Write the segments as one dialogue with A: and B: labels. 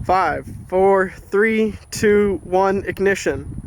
A: 5, 4, 3, 2, 1, ignition.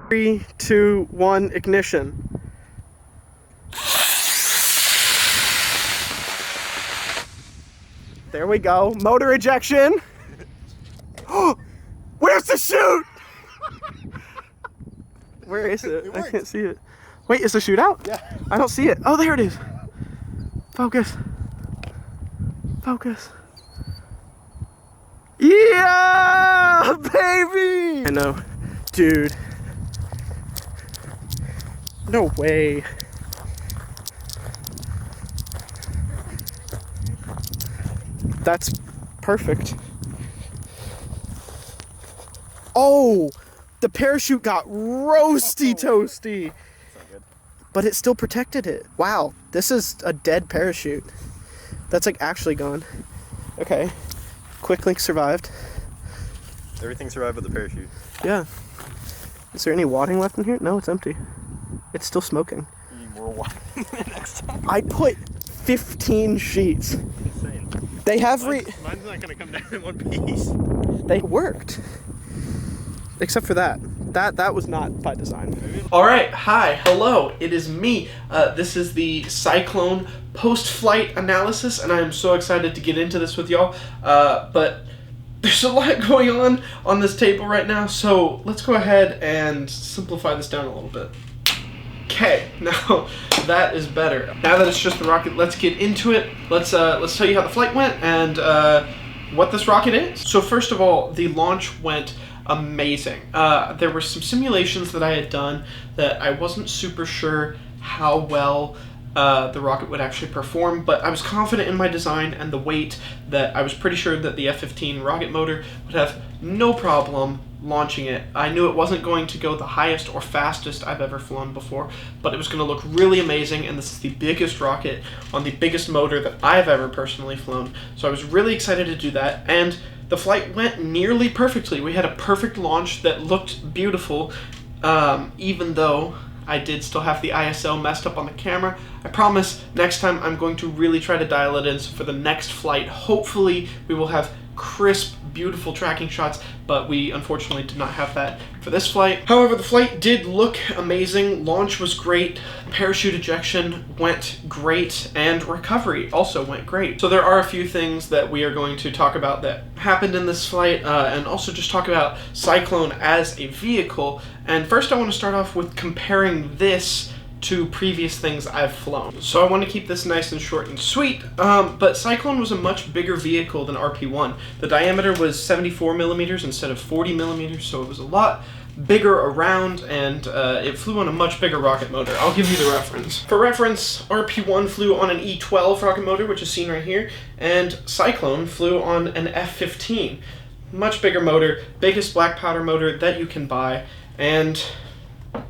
A: Three, two, one, ignition. There we go. Motor ejection. Where's the chute? Where is it? I can't see it. Wait, is the chute out?
B: Yeah.
A: I don't see it. Oh, there it is. Focus. Focus. Yeah, baby! I know. Dude. No way. That's perfect. Oh, the parachute got roasty toasty. But it still protected it. Wow, this is a dead parachute. That's like actually gone. Okay, quick link survived.
B: Everything survived but the parachute.
A: Yeah. Is there any wadding left in here? No, it's empty. It's still smoking.
B: You need more wadding next time.
A: I put 15 sheets.
B: Insane.
A: They have
B: Mine's not gonna come down in one piece.
A: They worked. Except for that. That was not by design. Alright, hi, hello, it is me. This is the Cyclone post-flight analysis, and I am so excited to get into this with y'all. But there's a lot going on this table right now, so let's go ahead and simplify this down a little bit. Okay, now that is better. Now that it's just the rocket, let's get into it. Let's tell you how the flight went and what this rocket is. So first of all, the launch went amazing. There were some simulations that I had done that I wasn't super sure how well the rocket would actually perform, but I was confident in my design and the weight that I was pretty sure that the F-15 rocket motor would have no problem launching it. I knew it wasn't going to go the highest or fastest I've ever flown before, but it was going to look really amazing, and this is the biggest rocket on the biggest motor that I've ever personally flown, so I was really excited to do that, and the flight went nearly perfectly. We had a perfect launch that looked beautiful, even though I did still have the ISO messed up on the camera. I promise next time I'm going to really try to dial it in, so for the next flight, hopefully we will have crisp, beautiful tracking shots, but we unfortunately did not have that for this flight. However, the flight did look amazing, launch was great, parachute ejection went great, and recovery also went great. So there are a few things that we are going to talk about that happened in this flight, and also just talk about Cyclone as a vehicle. And first I want to start off with comparing this to previous things I've flown. So I want to keep this nice and short and sweet, but Cyclone was a much bigger vehicle than RP1. The diameter was 74 millimeters instead of 40 millimeters, so it was a lot bigger around, and it flew on a much bigger rocket motor. I'll give you the reference. For reference, RP1 flew on an E12 rocket motor, which is seen right here, and Cyclone flew on an F-15. Much bigger motor, biggest black powder motor that you can buy, and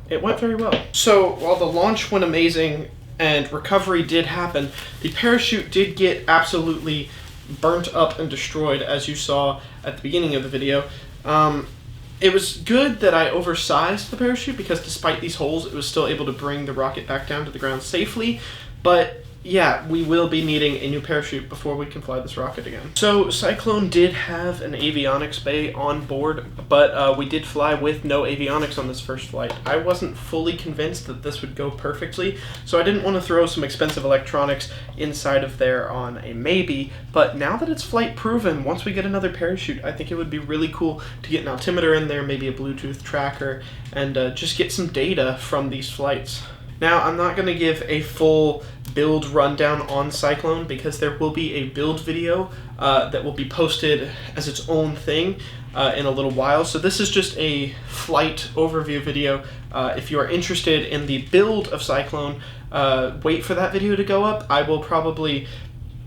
A: it went very well. So while the launch went amazing and recovery did happen, the parachute did get absolutely burnt up and destroyed, as you saw at the beginning of the video. It was good that I oversized the parachute, because despite these holes, it was still able to bring the rocket back down to the ground safely, but yeah, we will be needing a new parachute before we can fly this rocket again. So Cyclone did have an avionics bay on board, but we did fly with no avionics on this first flight. I wasn't fully convinced that this would go perfectly, so I didn't want to throw some expensive electronics inside of there on a maybe, but now that it's flight proven, once we get another parachute, I think it would be really cool to get an altimeter in there, maybe a Bluetooth tracker, and just get some data from these flights. Now, I'm not going to give a full build rundown on Cyclone, because there will be a build video that will be posted as its own thing in a little while. So this is just a flight overview video. If you are interested in the build of Cyclone, wait for that video to go up. I will probably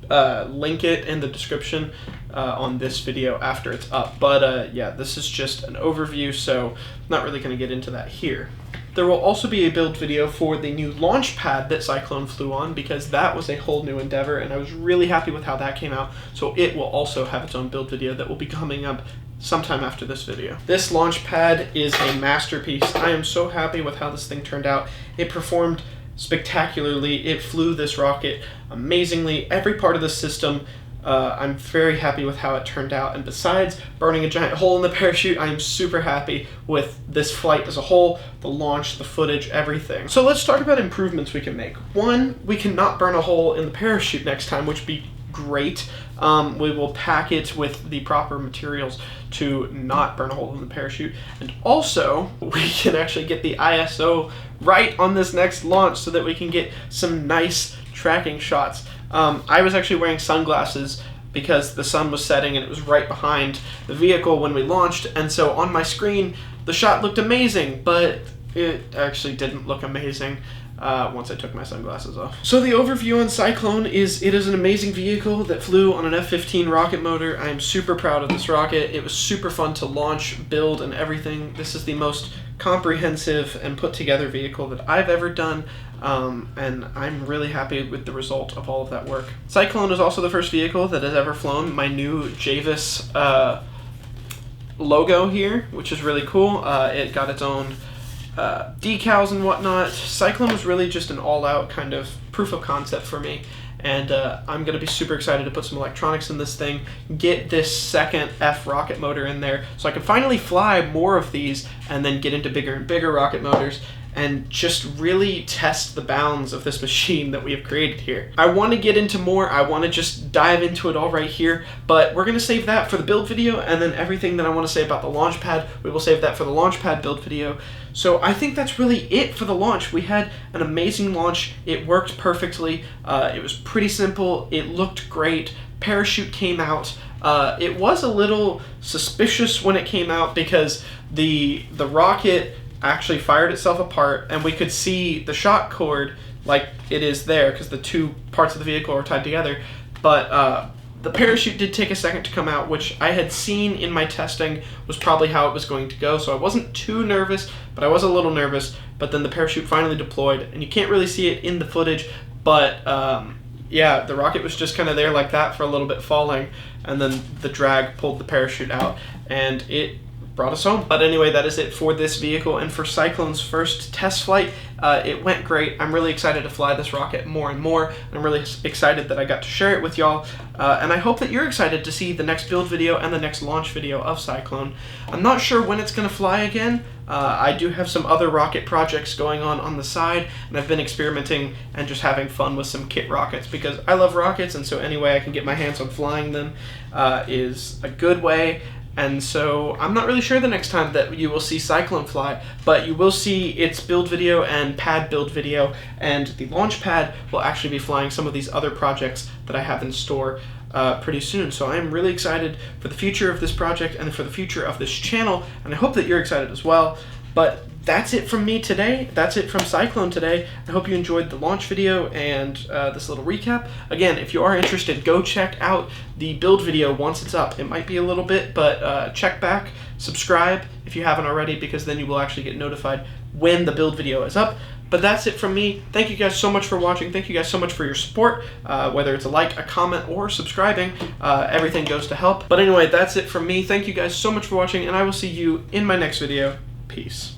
A: link it in the description on this video after it's up. But yeah, this is just an overview, so I'm not really going to get into that here. There will also be a build video for the new launch pad that Cyclone flew on, because that was a whole new endeavor, and I was really happy with how that came out. So it will also have its own build video that will be coming up sometime after this video. This launch pad is a masterpiece. I am so happy with how this thing turned out. It performed spectacularly. It flew this rocket amazingly. Every part of the system, I'm very happy with how it turned out, and besides burning a giant hole in the parachute, I am super happy with this flight as a whole, the launch, the footage, everything. So let's talk about improvements we can make. One, we can not burn a hole in the parachute next time, which would be great. We will pack it with the proper materials to not burn a hole in the parachute, and also we can actually get the ISO right on this next launch so that we can get some nice tracking shots. I was actually wearing sunglasses because the sun was setting and it was right behind the vehicle when we launched, and so on my screen the shot looked amazing, but it actually didn't look amazing once I took my sunglasses off. So the overview on Cyclone is it is an amazing vehicle that flew on an F-15 rocket motor. I am super proud of this rocket. It was super fun to launch, build, and everything. This is the most comprehensive and put together vehicle that I've ever done, and I'm really happy with the result of all of that work. Cyclone is also the first vehicle that has ever flown my new Javis logo here, which is really cool. It got its own decals and whatnot. Cyclone was really just an all-out kind of proof of concept for me, and I'm going to be super excited to put some electronics in this thing, get this second F rocket motor in there so I can finally fly more of these and then get into bigger and bigger rocket motors and just really test the bounds of this machine that we have created here. I want to get into more, I want to just dive into it all right here, but we're going to save that for the build video, and then everything that I want to say about the launch pad, we will save that for the launch pad build video. So I think that's really it for the launch. We had an amazing launch, it worked perfectly, it was pretty simple, it looked great, parachute came out. It was a little suspicious when it came out because the rocket actually fired itself apart, and we could see the shock cord like it is there because the two parts of the vehicle are tied together, but the parachute did take a second to come out, which I had seen in my testing was probably how it was going to go, so I wasn't too nervous, but I was a little nervous. But then the parachute finally deployed, and you can't really see it in the footage, but yeah, the rocket was just kind of there like that for a little bit falling, and then the drag pulled the parachute out, and it brought us home. But anyway, that is it for this vehicle and for Cyclone's first test flight. It went great. I'm really excited to fly this rocket more and more. I'm really excited that I got to share it with y'all, and I hope that you're excited to see the next build video and the next launch video of Cyclone. I'm not sure when it's going to fly again. I do have some other rocket projects going on the side, and I've been experimenting and just having fun with some kit rockets because I love rockets, and so any way I can get my hands on flying them is a good way. And so I'm not really sure the next time that you will see Cyclone fly, but you will see its build video and pad build video, and the launch pad will actually be flying some of these other projects that I have in store pretty soon. So I'm really excited for the future of this project and for the future of this channel, and I hope that you're excited as well. But that's it from me today. That's it from Cyclone today. I hope you enjoyed the launch video and this little recap. Again, if you are interested, go check out the build video once it's up. It might be a little bit, but check back, subscribe if you haven't already, because then you will actually get notified when the build video is up. But that's it from me. Thank you guys so much for watching. Thank you guys so much for your support. Whether it's a like, a comment, or subscribing, everything goes to help. But anyway, that's it from me. Thank you guys so much for watching, and I will see you in my next video. Peace.